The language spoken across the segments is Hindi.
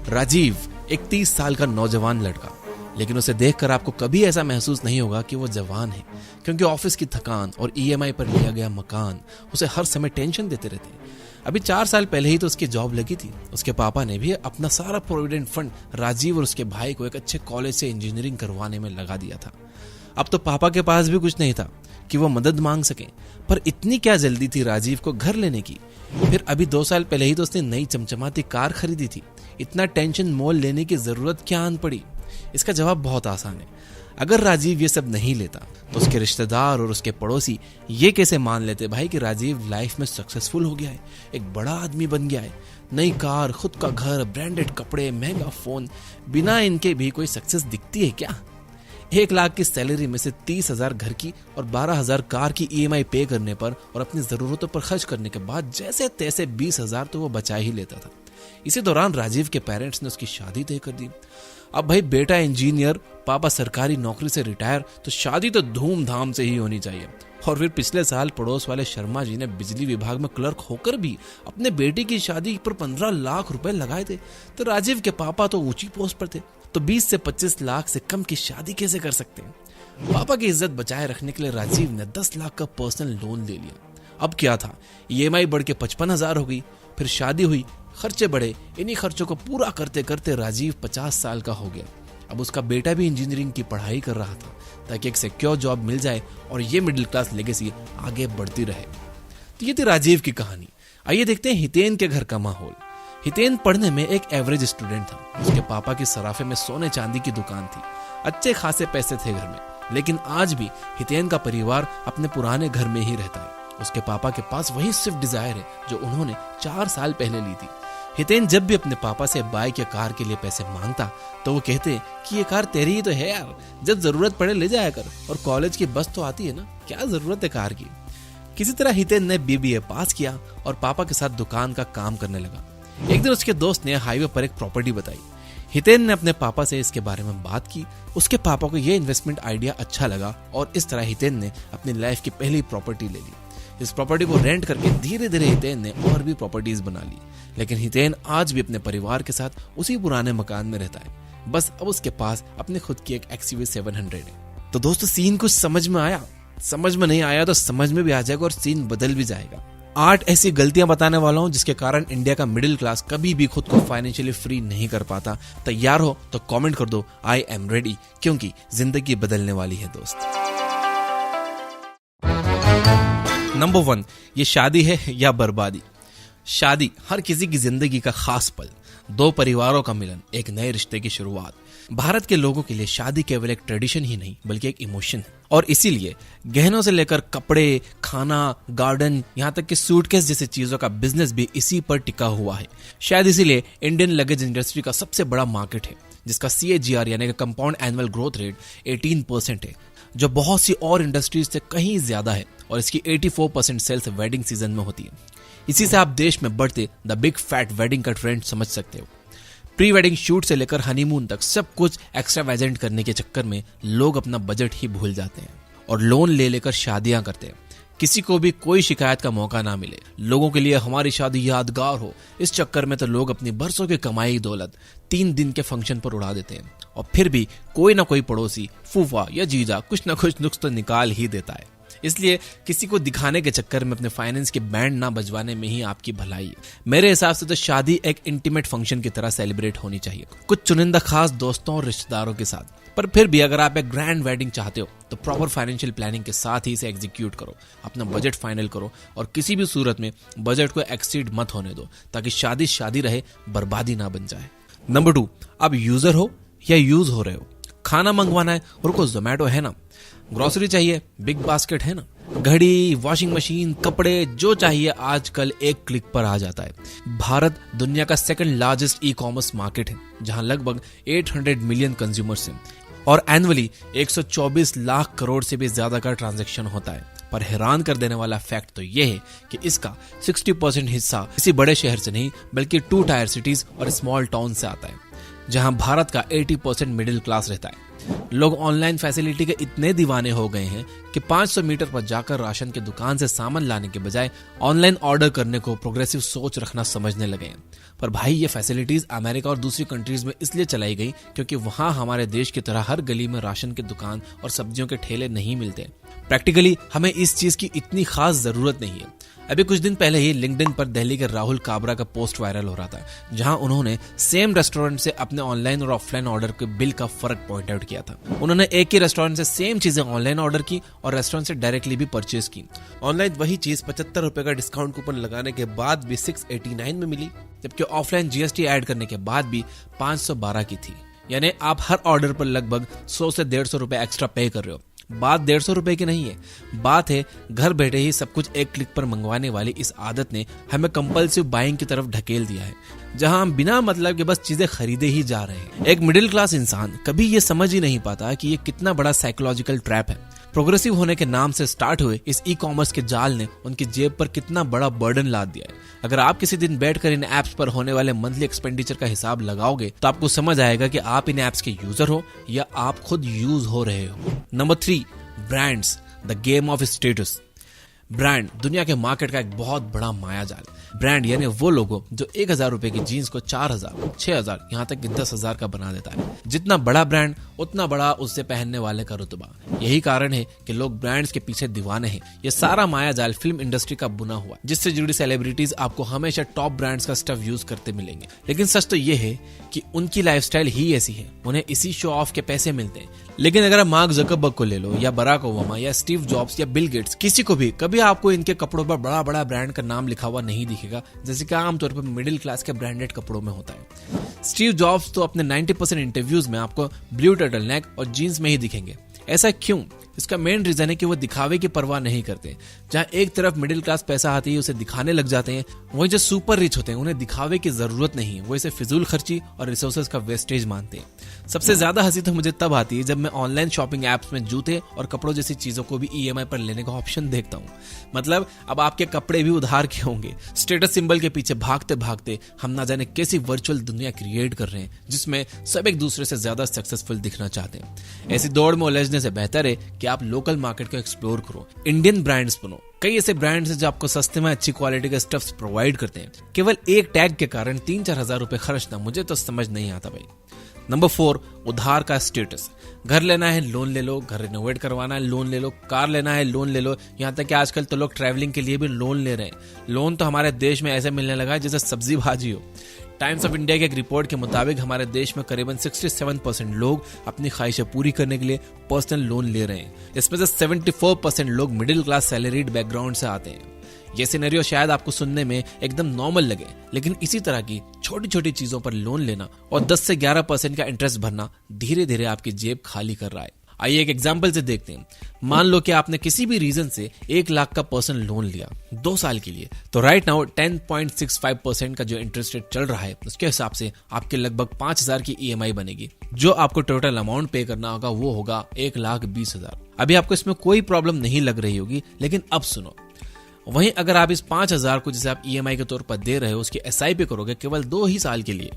राजीव एक 30 साल का नौजवान लड़का, लेकिन उसे देखकर आपको कभी ऐसा महसूस नहीं होगा कि वो जवान है, क्योंकि ऑफिस की थकान और ईएमआई पर लिया गया मकान उसे हर समय टेंशन देते रहते हैं। अभी 4 साल पहले ही तो उसकी जॉब लगी थी। उसके पापा ने भी अपना सारा प्रोविडेंट फंड राजीव और उसके भाई को एक अच्छे कॉलेज से इंजीनियरिंग करवाने में लगा दिया था। अब तो पापा के पास भी कुछ नहीं था कि वो मदद मांग सके, पर इतनी क्या जल्दी थी राजीव को घर लेने की। फिर अभी 2 साल पहले ही तो उसने नई चमचमाती कार खरीदी थी। इतना टेंशन मोल लेने की जरूरत क्या आन पड़ी? इसका जवाब बहुत आसान है। अगर राजीव ये सब नहीं लेता तो उसके रिश्तेदार और उसके पड़ोसी ये कैसे मान लेते भाई कि राजीव लाइफ में सक्सेसफुल हो गया है, एक बड़ा आदमी बन गया है। नई कार, खुद का घर, ब्रांडेड कपड़े, महंगा फोन, बिना इनके भी कोई सक्सेस दिखती है क्या? 1 लाख की सैलरी में से 30,000 घर की और 12,000 कार की ईएमआई पे करने पर और अपनी जरूरतों पर खर्च करने के बाद जैसे तैसे 20,000 तो वो बचा ही लेता था। इसी दौरान राजीव के पेरेंट्स ने उसकी शादी तय कर दी। अब भाई बेटा इंजीनियर, पापा सरकारी नौकरी से रिटायर, तो शादी तो धूमधाम से ही होनी चाहिए। और फिर पिछले साल पड़ोस वाले शर्मा जी ने बिजली विभाग में क्लर्क होकर भी अपने बेटे की शादी पर 15 लाख रुपए लगाए थे। तो राजीव के पापा तो ऊंची पोस्ट पर थे, तो 20 से 25 लाख से कम की शादी कैसे कर सकते हैं? पापा की इज्जत बचाए रखने के लिए राजीव ने 10 लाख का पर्सनल लोन ले लिया। अब क्या था, ईएमआई बढ़ के 55,000 हो गई। फिर शादी हुई, खर्चे बढ़े। इन्हीं खर्चों को पूरा करते करते राजीव 50 साल का हो गया। अब उसका बेटा भी इंजीनियरिंग की पढ़ाई कर रहा था ताकि एक सिक्योर जॉब मिल जाए और ये मिडिल क्लास लेगेसी आगे बढ़ती रहे। तो ये थी राजीव की कहानी। आइए देखते हैं हितेन के घर का माहौल। हितेन पढ़ने में एक एवरेज स्टूडेंट था। उसके पापा की सराफे में सोने चांदी की दुकान थी। अच्छे खासे पैसे थे घर में, लेकिन आज भी हितेन का परिवार अपने पुराने घर में ही रहता है। उसके पापा के पास वही स्विफ्ट डिजायर है जो उन्होंने 4 साल पहले ली थी। हितेन जब भी अपने पापा से बाइक या कार के लिए पैसे मांगता तो वो कहते कि ये कार तेरी ही तो है यार, जब जरूरत पड़े ले जाया कर, और कॉलेज की बस तो आती है ना, क्या जरूरत है कार की। किसी तरह हितेन ने बीबीए पास किया और पापा के साथ दुकान का काम करने लगा। एक दिन उसके दोस्त ने हाईवे पर एक प्रॉपर्टी बताई। हितेन ने अपने पापा से इसके बारे में बात की। उसके पापा को यह इन्वेस्टमेंट आइडिया अच्छा लगा और इस तरह हितेन ने अपनी लाइफ की पहली प्रॉपर्टी ले ली। इस प्रॉपर्टी को रेंट करके धीरे धीरे हितेन ने और भी प्रॉपर्टीज बना ली। लेकिन हितेन आज भी अपने परिवार के साथ उसी पुराने मकान में रहता है। बस अब उसके पास अपनी खुद की एक XUV 700 है। तो दोस्तों, सीन कुछ समझ में आया? समझ में नहीं आया तो समझ में भी आ जाएगा और सीन बदल भी जाएगा। 8 ऐसी गलतियां बताने वाला हूं जिसके कारण इंडिया का मिडिल क्लास कभी भी खुद को फाइनेंशियली फ्री नहीं कर पाता। तैयार हो तो कमेंट कर दो, आई एम रेडी, क्योंकि जिंदगी बदलने वाली है दोस्त। नंबर 1, ये शादी है या बर्बादी? शादी हर किसी की जिंदगी का खास पल, 2 परिवारों का मिलन, एक नए रिश्ते की शुरुआत। भारत के लोगों के लिए शादी केवल एक ट्रेडिशन ही नहीं बल्कि एक इमोशन है। और इसीलिए गहनों से लेकर कपड़े, खाना, गार्डन, यहाँ तक कि सूटकेस जैसी चीजों का बिजनेस भी इसी पर टिका हुआ है। शायद इसीलिए इंडियन लगेज इंडस्ट्री का सबसे बड़ा मार्केट है, जिसका CAGR यानी कि कंपाउंड एनुअल ग्रोथ रेट 18% है, जो बहुत सी और इंडस्ट्रीज से कहीं ज्यादा है। और इसकी 84% सेल्स वेडिंग सीजन में होती है। इसी से आप देश में बढ़ते द बिग फैट वेडिंग का ट्रेंड समझ सकते हो। प्री वेडिंग शूट से लेकर हनीमून तक सब कुछ एक्स्ट्रावेजेंट करने के चक्कर में लोग अपना बजट ही भूल जाते हैं और लोन ले लेकर शादियां करते हैं। किसी को भी कोई शिकायत का मौका ना मिले, लोगों के लिए हमारी शादी यादगार हो, इस चक्कर में तो लोग अपनी बरसों की कमाई दौलत 3 दिन के फंक्शन पर उड़ा देते हैं। और फिर भी कोई ना कोई पड़ोसी, फूफा या जीजा कुछ ना कुछ नुक्स तो निकाल ही देता है। इसलिए किसी को दिखाने के चक्कर में अपने फाइनेंस के बैंड ना बजवाने में ही आपकी भलाई है। मेरे हिसाब से तो शादी एक इंटीमेट फंक्शन की तरह सेलिब्रेट होनी चाहिए, कुछ चुनिंदा खास दोस्तों और रिश्तेदारों के साथ। पर फिर भी अगर आप एक ग्रैंड वेडिंग चाहते हो तो प्रॉपर फाइनेंशियल प्लानिंग के साथ ही इसे एग्जीक्यूट करो, अपना बजट फाइनल करो और किसी भी सूरत में बजट को एक्सीड मत होने दो, ताकि शादी शादी रहे, बर्बादी ना बन जाए। नंबर 2, आप यूजर हो या यूज हो रहे हो? खाना मंगवाना है, रुको जोमैटो है ना। ग्रोसरी चाहिए, बिग बास्केट है ना। घड़ी, वॉशिंग मशीन, कपड़े, जो चाहिए आजकल एक क्लिक पर आ जाता है। भारत दुनिया का 2nd लार्जेस्ट ई-कॉमर्स मार्केट है, जहां लगभग 800 मिलियन कंज्यूमर्स हैं और एनुअली 124 लाख करोड़ से भी ज्यादा का ट्रांजैक्शन होता है। पर हैरान कर देने वाला फैक्ट तो यह है कि इसका 60% हिस्सा किसी बड़े शहर से नहीं बल्कि 2 टायर सिटीज और स्मॉल टाउन से आता है, जहां भारत का 80% मिडिल क्लास रहता है। लोग ऑनलाइन फैसिलिटी के इतने दीवाने हो गए हैं कि 500 मीटर पर जाकर राशन की दुकान से सामान लाने के बजाय ऑनलाइन ऑर्डर करने को प्रोग्रेसिव सोच रखना समझने लगे हैं। पर भाई, ये फैसिलिटीज अमेरिका और दूसरी कंट्रीज में इसलिए चलाई गई क्योंकि वहां हमारे देश की तरह हर गली में राशन की दुकान और सब्जियों के ठेले नहीं मिलते। प्रैक्टिकली हमें इस चीज की इतनी खास जरूरत नहीं है। अभी कुछ दिन पहले ही लिंक्डइन पर दिल्ली के राहुल काबरा का पोस्ट वायरल हो रहा था, जहां उन्होंने सेम रेस्टोरेंट से अपने ऑनलाइन और ऑफलाइन ऑर्डर के बिल का फर्क पॉइंट आउट किया था। उन्होंने एक ही रेस्टोरेंट से सेम चीजें ऑनलाइन ऑर्डर की और रेस्टोरेंट से डायरेक्टली भी परचेज की। ऑनलाइन वही चीज 75 रुपए का डिस्काउंट कूपन लगाने के बाद भी 689 में मिली, जबकि ऑफलाइन जीएसटी ऐड करने के बाद भी 512 की थी। यानी आप हर ऑर्डर पर लगभग 100 से 150 रुपए एक्स्ट्रा पे कर रहे हो। बात 150 रुपए की नहीं है, बात है घर बैठे ही सब कुछ एक क्लिक पर मंगवाने वाली इस आदत ने हमें कंपल्सिव बाइंग की तरफ ढकेल दिया है, जहां हम बिना मतलब के बस चीजें खरीदे ही जा रहे हैं। एक मिडिल क्लास इंसान कभी ये समझ ही नहीं पाता कि ये कितना बड़ा साइकोलॉजिकल ट्रैप है। प्रोग्रेसिव होने के नाम से स्टार्ट हुए इस ई कॉमर्स के जाल ने उनकी जेब पर कितना बड़ा बर्डन लाद दिया है। अगर आप किसी दिन बैठकर इन एप्स पर होने वाले मंथली एक्सपेंडिचर का हिसाब लगाओगे तो आपको समझ आएगा कि आप इन एप्स के यूजर हो या आप खुद यूज हो रहे हो। Number 3, brands, the game of status. Brand दुनिया के मार्केट का एक बहुत बड़ा मायाजाल है। ब्रांड यानी वो लोगो जो 1000 रुपए की जीन्स को 4000, 6000, यहाँ तक कि 10,000 का बना देता है। जितना बड़ा ब्रांड उतना बड़ा उससे पहनने वाले का रुतबा। यही कारण है कि लोग ब्रांड्स के पीछे दीवाने हैं। ये सारा मायाजाल फिल्म इंडस्ट्री का बुना हुआ, जिससे जुड़ी सेलिब्रिटीज आपको हमेशा टॉप ब्रांड्स का स्टफ यूज करते मिलेंगे। लेकिन सच तो ये है कि उनकी लाइफस्टाइल ही ऐसी है, उन्हें इसी शो ऑफ के पैसे मिलते हैं। लेकिन अगर आप मार्क ज़करबर्ग को ले लो या बराक ओबामा या स्टीव जॉब्स या बिल गेट्स, किसी को भी कभी आपको इनके कपड़ों पर बड़ा बड़ा ब्रांड का नाम लिखा हुआ नहीं दिखेगा, जैसे कि आमतौर पर मिडिल क्लास के ब्रांडेड कपड़ों में होता है। स्टीव जॉब्स तो अपने 90% इंटरव्यूज में आपको ब्लू टर्टल नेक और जीन्स में ही दिखेंगे। ऐसा क्यों? इसका मेन रीजन है कि वो दिखावे की परवाह नहीं करते। जहां एक तरफ मिडिल क्लास पैसा आती है उसे दिखाने लग जाते हैं, वहीं जो सुपर रिच होते हैं उन्हें दिखावे की जरूरत नहीं है, वो इसे फिजूल खर्ची और रिसोर्सेज का वेस्टेज मानते हैं। सबसे ज्यादा हंसी तो मुझे तब आती है जब मैं ऑनलाइन शॉपिंग एप्स में जूते और कपड़ों जैसी चीजों को भी ईएमआई पर लेने का ऑप्शन देखता हूँ। मतलब अब आपके कपड़े भी उधार के होंगे। स्टेटस सिंबल के पीछे भागते भागते हम ना जाने कैसी वर्चुअल दुनिया क्रिएट कर रहे हैं जिसमें सब एक दूसरे से ज्यादा सक्सेसफुल दिखना चाहते हैं। ऐसी दौड़ में उलझने से बेहतर है कि आप लोकल मार्केट को एक्सप्लोर करो, इंडियन ब्रांड्स बनो। कई ऐसे ब्रांड्स हैं जो आपको सस्ते में अच्छी क्वालिटी के स्टफ्स प्रोवाइड करते हैं। केवल एक टैग के कारण 3-4 हजार रुपए खर्चना मुझे तो समझ नहीं आता भाई। नंबर 4, उधार का स्टेटस। घर लेना है लोन ले लो, घर रिनोवेट करवाना है लोन ले लो, कार लेना है लोन ले लो, यहाँ तक कि आजकल तो लोग ट्रैवलिंग के लिए भी लोन ले रहे हैं। लोन तो हमारे देश में ऐसे मिलने लगा है जैसे सब्जी भाजी हो। टाइम्स ऑफ इंडिया के एक रिपोर्ट के मुताबिक हमारे देश में करीबन 67% लोग अपनी ख्वाहिशें पूरी करने के लिए पर्सनल लोन ले रहे हैं। इसमें से 74% लोग मिडिल क्लास सैलरीड बैकग्राउंड से आते हैं। ये सिनेरियो शायद आपको सुनने में एकदम नॉर्मल लगे, लेकिन इसी तरह की छोटी छोटी चीजों पर लोन लेना और 10 से 11% का इंटरेस्ट भरना धीरे धीरे आपकी जेब खाली कर रहा है। आइए एक एग्जाम्पल से देखते हैं। मान लो कि आपने किसी भी रीजन से 1 लाख का पर्सनल लोन लिया 2 साल के लिए, तो राइट नाउ 10.65% का जो इंटरेस्ट रेट चल रहा है उसके हिसाब से आपके लगभग 5,000 की ईएमआई बनेगी। जो आपको टोटल अमाउंट पे करना होगा वो होगा 1,20,000। अभी आपको इसमें कोई प्रॉब्लम नहीं लग रही होगी, लेकिन अब सुनो। वहीं अगर आप इस 5,000 को जिसे आप ईएमआई के तौर पर दे रहे हो उसकी एसआईपी करोगे केवल 2 ही साल के लिए,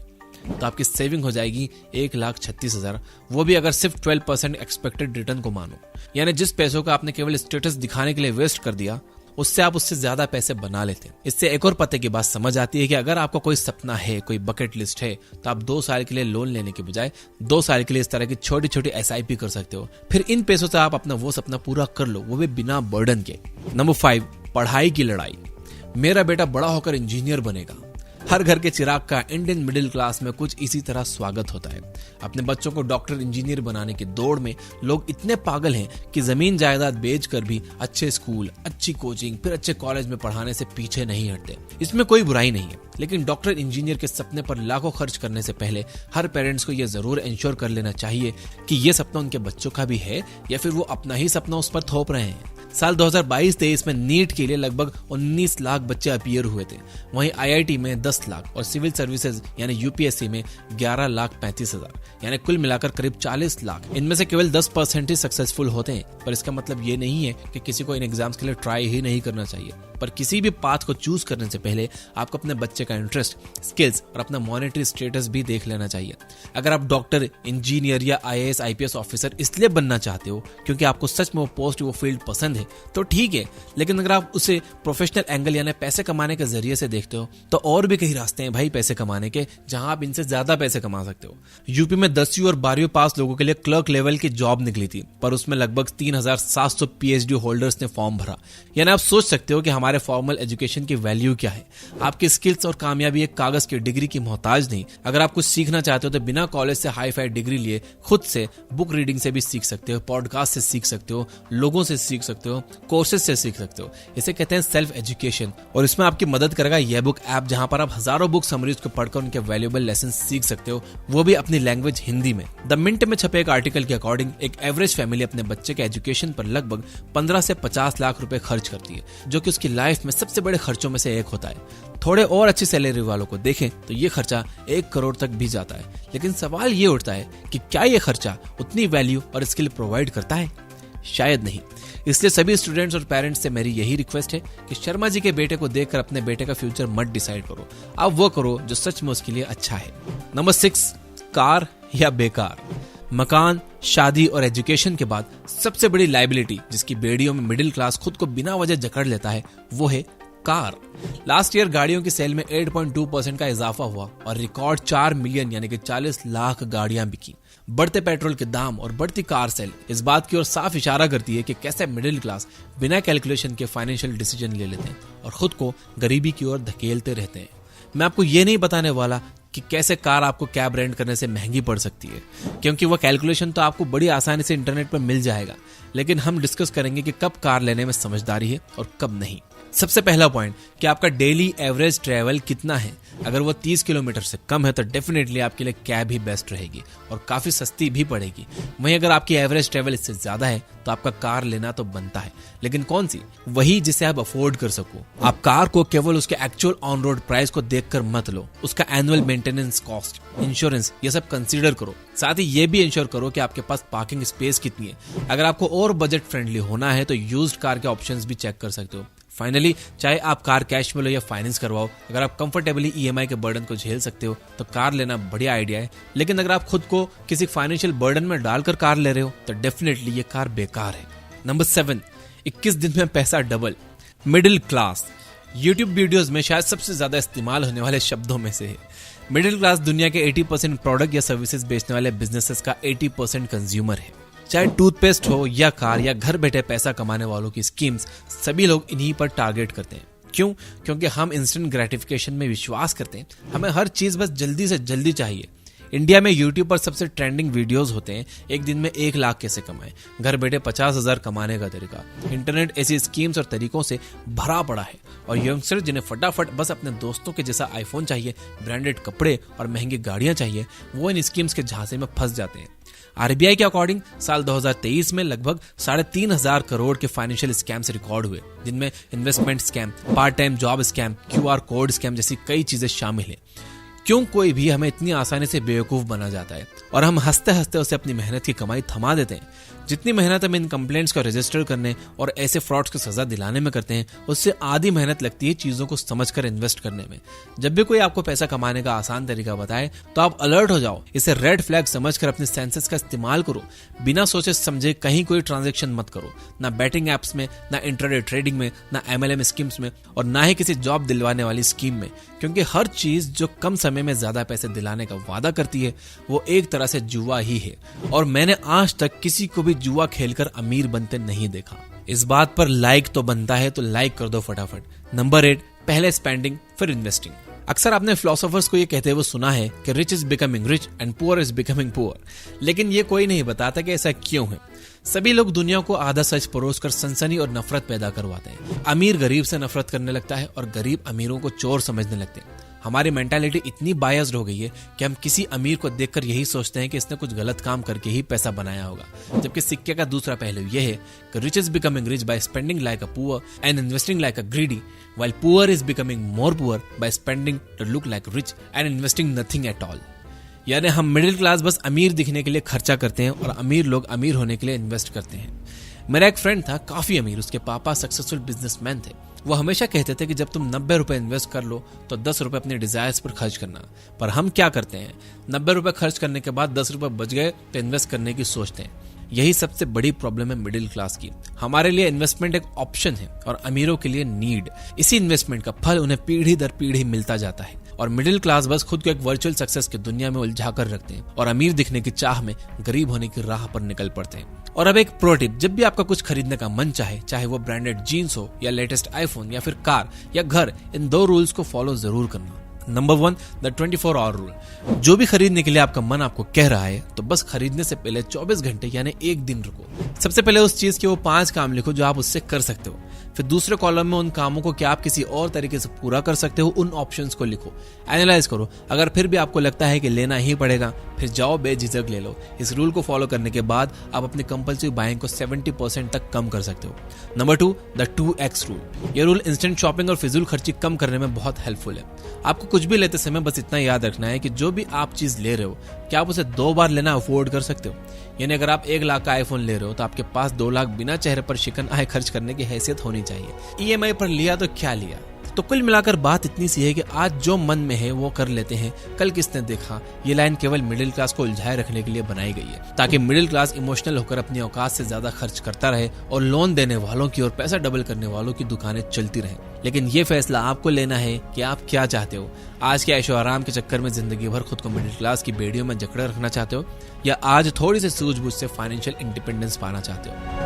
तो आपकी सेविंग हो जाएगी 1,36,000। वो भी अगर सिर्फ 12% एक्सपेक्टेड रिटर्न को मानो। यानी जिस पैसों का आपने केवल स्टेटस दिखाने के लिए वेस्ट कर दिया, उससे आप उससे ज्यादा पैसे बना लेते हैं। इससे एक और पते की बात समझ आती है कि अगर आपका कोई सपना है, कोई बकेट लिस्ट है, तो आप 2 साल के लिए लोन लेने के बजाय 2 साल के लिए इस तरह की छोटी छोटी एसआईपी कर सकते हो। फिर इन पैसों से आप अपना वो सपना पूरा कर लो, वो भी बिना बर्डन के। नंबर 5, पढ़ाई की लड़ाई। मेरा बेटा बड़ा होकर इंजीनियर बनेगा। हर घर के चिराग का इंडियन मिडिल क्लास में कुछ इसी तरह स्वागत होता है। अपने बच्चों को डॉक्टर इंजीनियर बनाने की दौड़ में लोग इतने पागल हैं कि जमीन जायदाद बेचकर भी अच्छे स्कूल, अच्छी कोचिंग, फिर अच्छे कॉलेज में पढ़ाने से पीछे नहीं हटते। इसमें कोई बुराई नहीं है, लेकिन डॉक्टर इंजीनियर के सपने पर लाखों खर्च करने से पहले हर पेरेंट्स को यह जरूर इंश्योर कर लेना चाहिए कि यह सपना उनके बच्चों का भी है या फिर वो अपना ही सपना उस पर थोप रहे हैं। साल 2022-23 में नीट के लिए लगभग 19 लाख बच्चे अपीयर हुए थे। वहीं आईआईटी में 10 लाख और सिविल सर्विसेज यानी यूपीएससी में 11,35,000, यानी कुल मिलाकर करीब 40 लाख। इनमें से केवल 10% ही सक्सेसफुल होते हैं, पर इसका मतलब ये नहीं है कि किसी को इन एग्जाम्स के लिए ट्राई ही नहीं करना चाहिए। पर किसी भी पाथ को चूज करने से पहले आपको अपने बच्चे का इंटरेस्ट, स्किल्स और अपना मॉनेटरी स्टेटस भी देख लेना चाहिए। अगर आप डॉक्टर, इंजीनियर या आईएएस, आईपीएस ऑफिसर इसलिए बनना चाहते हो क्योंकि आपको सच में वो पोस्ट, वो फील्ड पसंद है तो ठीक है, लेकिन अगर आप उसे प्रोफेशनल एंगल यानी पैसे कमाने के जरिए से देखते हो तो और भी कई रास्ते हैं भाई पैसे कमाने के, जहां आप इनसे ज्यादा पैसे कमा सकते हो। यूपी में 10वीं और 12वीं पास लोगों के लिए क्लर्क लेवल की जॉब निकली थी, पर उसमें लगभग 3,700 पीएचडी होल्डर्स ने फॉर्म भरा। यानी आप सोच सकते हो कि हमारे फॉर्मल एजुकेशन की वैल्यू क्या है। आपकी स्किल्स और कामयाबी एक कागज की डिग्री की मोहताज नहीं। अगर आप कुछ सीखना चाहते हो तो बिना कॉलेज से हाई फाई डिग्री लिए खुद से बुक रीडिंग से भी सीख सकते हो, पॉडकास्ट से सीख सकते हो, लोगों से सीख सकते हो, कोर्सेज से सीख सकते हो। इसे कहते हैं सेल्फ एजुकेशन, और इसमें आपकी मदद करेगा ये बुक ऐप, जहां पर आप हजारों बुक समरीज को पढ़कर उनके वैल्यूएबल लेसन सीख सकते हो, वो भी अपनी लैंग्वेज हिंदी में। द मिंट में छपे एक आर्टिकल के अकॉर्डिंग एक एवरेज फैमिली अपने बच्चे के एजुकेशन पर लगभग 15 से 50 लाख रुपए खर्च करती है, जो कि उसकी लाइफ में सबसे बड़े खर्चों में से एक होता है। थोड़े और अच्छी सैलरी वालों को देखें तो ये खर्चा 1 करोड़ तक भी जाता है। लेकिन सवाल ये उठता है कि क्या ये खर्चा उतनी वैल्यू और स्किल प्रोवाइड करता है? शायद नहीं। इसलिए सभी स्टूडेंट्स और पेरेंट्स से मेरी यही रिक्वेस्ट है कि शर्मा जी के बेटे को देखकर अपने बेटे का फ्यूचर मत डिसाइड करो, आप वो करो जो सच में उसके लिए अच्छा है। नंबर 6, कार या बेकार। मकान, शादी और एजुकेशन के बाद सबसे बड़ी लायबिलिटी जिसकी बेड़ियों में मिडिल क्लास खुद को बिना वजह जकड़ लेता है वो है कार। लास्ट ईयर गाड़ियों की सेल में 8.2% का इजाफा हुआ और रिकॉर्ड 4 मिलियन यानी कि 40 लाख गाड़ियां बिकी। बढ़ते पेट्रोल के दाम और बढ़ती कार सेल इस बात की ओर साफ इशारा करती है कि कैसे मिडिल क्लास बिना कैलकुलेशन के फाइनेंशियल डिसीजन ले लेते हैं और खुद को गरीबी की ओर धकेलते रहते हैं। मैं आपको ये नहीं बताने वाला कि कैसे कार आपको कैब रेंट करने से महंगी पड़ सकती है, क्योंकि वह कैलकुलेशन तो आपको बड़ी आसानी से इंटरनेट पर मिल जाएगा। लेकिन हम डिस्कस करेंगे कि कब कार लेने में समझदारी है और कब नहीं। सबसे पहला पॉइंट कि आपका डेली एवरेज ट्रैवल कितना है। अगर वो 30 किलोमीटर से कम है तो डेफिनेटली आपके लिए कैब ही बेस्ट रहेगी और काफी सस्ती भी पड़ेगी। वहीं अगर आपकी एवरेज ट्रैवल इससे ज्यादा है तो आपका कार लेना तो बनता है, लेकिन कौन सी? वही जिसे आप अफोर्ड कर सको। आप कार को केवल उसके एक्चुअल ऑन रोड प्राइस को देखकर मत लो, उसका एनुअल मेंटेनेंस कॉस्ट, इंश्योरेंस, ये सब कंसीडर करो। साथ ही ये भी इंश्योर करो कि आपके पास पार्किंग स्पेस कितनी है। अगर आपको और बजट फ्रेंडली होना है तो यूज्ड कार के ऑप्शंस भी चेक कर सकते हो। फाइनली, चाहे आप कार कैश में लो या फाइनेंस करवाओ, अगर आप कंफर्टेबली ईएमआई के बर्डन को झेल सकते हो तो कार लेना बढ़िया आइडिया है। लेकिन अगर आप खुद को किसी फाइनेंशियल बर्डन में डालकर कार ले रहे हो तो डेफिनेटली ये कार बेकार है। नंबर 7, 21 दिन में पैसा double. Middle class YouTube videos में शायद सबसे ज्यादा इस्तेमाल होने वाले शब्दों में से है। मिडिल क्लास दुनिया के 80% प्रोडक्ट या सर्विसेज बेचने वाले बिजनेसेस का 80% कंज्यूमर है। चाहे टूथपेस्ट हो या कार या घर बैठे पैसा कमाने वालों की स्कीम्स, सभी लोग इन्हीं पर टारगेट करते हैं। क्यों? क्योंकि हम इंस्टेंट ग्रेटिफिकेशन में विश्वास करते हैं। हमें हर चीज बस जल्दी से जल्दी चाहिए। इंडिया में यूट्यूब पर सबसे ट्रेंडिंग वीडियोस होते हैं एक दिन में 1 लाख कैसे कमाएं, घर बैठे 50,000 कमाने का तरीका। इंटरनेट ऐसी स्कीम्स और तरीकों से भरा पड़ा है और यंगस्टर जिन्हें फटाफट बस अपने दोस्तों के जैसा आईफोन चाहिए, ब्रांडेड कपड़े और महंगी गाड़ियां चाहिए, वो इन स्कीम्स के झांसे में फंस जाते हैं। आरबीआई के अकॉर्डिंग साल 2023 में लगभग 3,500 करोड़ के फाइनेंशियल स्कैम्स रिकॉर्ड हुए, जिनमें investment scam, part time job scam, QR code scam जैसी कई चीजें शामिल हैं। क्यों कोई भी हमें इतनी आसानी से बेवकूफ बना जाता है और हम हंसते हंसते उसे अपनी मेहनत की कमाई थमा देते हैं। जितनी मेहनत हम इन कंप्लेंट्स को रजिस्टर करने और ऐसे फ्रॉड्स को सजा दिलाने में करते हैं, उससे आधी मेहनत लगती है चीजों को समझकर इन्वेस्ट करने में। जब भी कोई आपको पैसा कमाने का आसान तरीका बताए तो आप अलर्ट हो जाओ, इसे रेड फ्लैग समझकर अपने सेंसेस का इस्तेमाल करो। बिना सोचे समझे कहीं कोई ट्रांजेक्शन मत करो, ना बैटिंग एप्स में, ना इंट्राडे ट्रेडिंग में, ना एमएलएम स्कीम्स में और ना ही किसी जॉब दिलवाने वाली स्कीम में, क्योंकि हर चीज जो कम समय में ज्यादा पैसे दिलाने का वादा करती है वो एक तरह से जुआ ही है। और मैंने आज तक किसी को भी जुआ खेलकर अमीर बनते नहीं देखा। इस बात पर लाइक तो बनता है तो लाइक कर दो फटाफट। नंबर 8, पहले स्पेंडिंग फिर इन्वेस्टिंग। अक्सर आपने फिलोसोफर्स को ये कहते हुए सुना है कि rich is becoming rich and poor is becoming poor, लेकिन ये कोई नहीं बताता कि ऐसा क्यों है। सभी लोग दुनिया को आधा सच परोसकर सनसनी और नफरत पैदा करवाते हैं। अमीर गरीब से नफरत करने लगता है और गरीब अमीरों को चोर समझने लगते हैं। हमारी मेंटालिटी इतनी बायस्ड हो गई है कि हम किसी अमीर को देखकर यही सोचते हैं कि इसने कुछ गलत काम करके ही पैसा बनाया होगा, जबकि सिक्के का दूसरा पहलू यह है कि rich is becoming rich by spending like a poor and investing like a greedy, while poor is becoming more poor by spending to look like rich and investing nothing at all। यानी हम मिडिल क्लास बस अमीर दिखने के लिए खर्चा करते हैं और अमीर लोग अमीर होने के लिए इन्वेस्ट करते हैं। मेरा एक फ्रेंड था काफी अमीर, उसके पापा सक्सेसफुल बिजनेसमैन थे। वो हमेशा कहते थे कि जब तुम 90 रुपए इन्वेस्ट कर लो तो 10 रुपए अपने डिजायर्स पर खर्च करना। पर हम क्या करते हैं, 90 रुपए खर्च करने के बाद 10 रुपए बच गए तो इन्वेस्ट करने की सोचते हैं। यही सबसे बड़ी प्रॉब्लम है मिडिल क्लास की। हमारे लिए इन्वेस्टमेंट एक ऑप्शन है और अमीरों के लिए नीड। इसी इन्वेस्टमेंट का फल उन्हें पीढ़ी दर पीढ़ी मिलता जाता है और मिडिल क्लास बस खुद को एक वर्चुअल सक्सेस की दुनिया में उलझा कर रखते हैं और अमीर दिखने की चाह में गरीब होने की राह पर निकल पड़ते हैं। और अब एक प्रो टिप, जब भी आपका कुछ खरीदने का मन चाहे वो ब्रांडेड जीन्स हो या लेटेस्ट आईफोन या फिर कार या घर, इन 2 रूल्स को फॉलो जरूर करना। Number 1, the 24 hour rule. जो भी खरीदने के लिए आपका मन आपको कह रहा है तो बस खरीदने से पहले 24 घंटे यानी 1 दिन रुको। सबसे पहले उस चीज के वो 5 काम लिखो जो आप उससे कर सकते हो। फिर दूसरे कॉलम में उन कामों को क्या आप किसी और तरीके से पूरा कर सकते हो, उन ऑप्शंस को लिखो। एनालाइज करो, अगर फिर भी आपको लगता है कि लेना ही पड़ेगा फिर जाओ बेझिझक ले लो। इस रूल को फॉलो करने के बाद आप अपनी कंपल्सिव बाइंग को 70% तक कम कर सकते हो। Number 2, the 2x rule. यह रूल इंस्टेंट शॉपिंग और फिजूल खर्ची कम करने में बहुत हेल्पफुल है। आपको कुछ भी लेते समय बस इतना याद रखना है कि जो भी आप चीज ले रहे हो क्या आप उसे 2 बार लेना अफोर्ड कर सकते हो। यानी अगर आप 1 लाख का आईफोन ले रहे हो तो आपके पास 2 लाख बिना चेहरे पर शिकन आए खर्च करने की हैसियत होनी चाहिए। EMI पर लिया तो क्या लिया। तो कुल मिलाकर बात इतनी सी है कि आज जो मन में है वो कर लेते हैं, कल किसने देखा। ये लाइन केवल मिडिल क्लास को उलझाए रखने के लिए बनाई गई है ताकि मिडिल क्लास इमोशनल होकर अपनी औकात से ज्यादा खर्च करता रहे और लोन देने वालों की और पैसा डबल करने वालों की दुकानें चलती रहें। लेकिन ये फैसला आपको लेना है कि आप क्या चाहते हो। आज के ऐशो आराम के चक्कर में जिंदगी भर खुद को मिडिल क्लास की बेड़ियों में जकड़े रखना चाहते हो या आज थोड़ी सी सूझबूझ से फाइनेंशियल इंडिपेंडेंस पाना चाहते हो।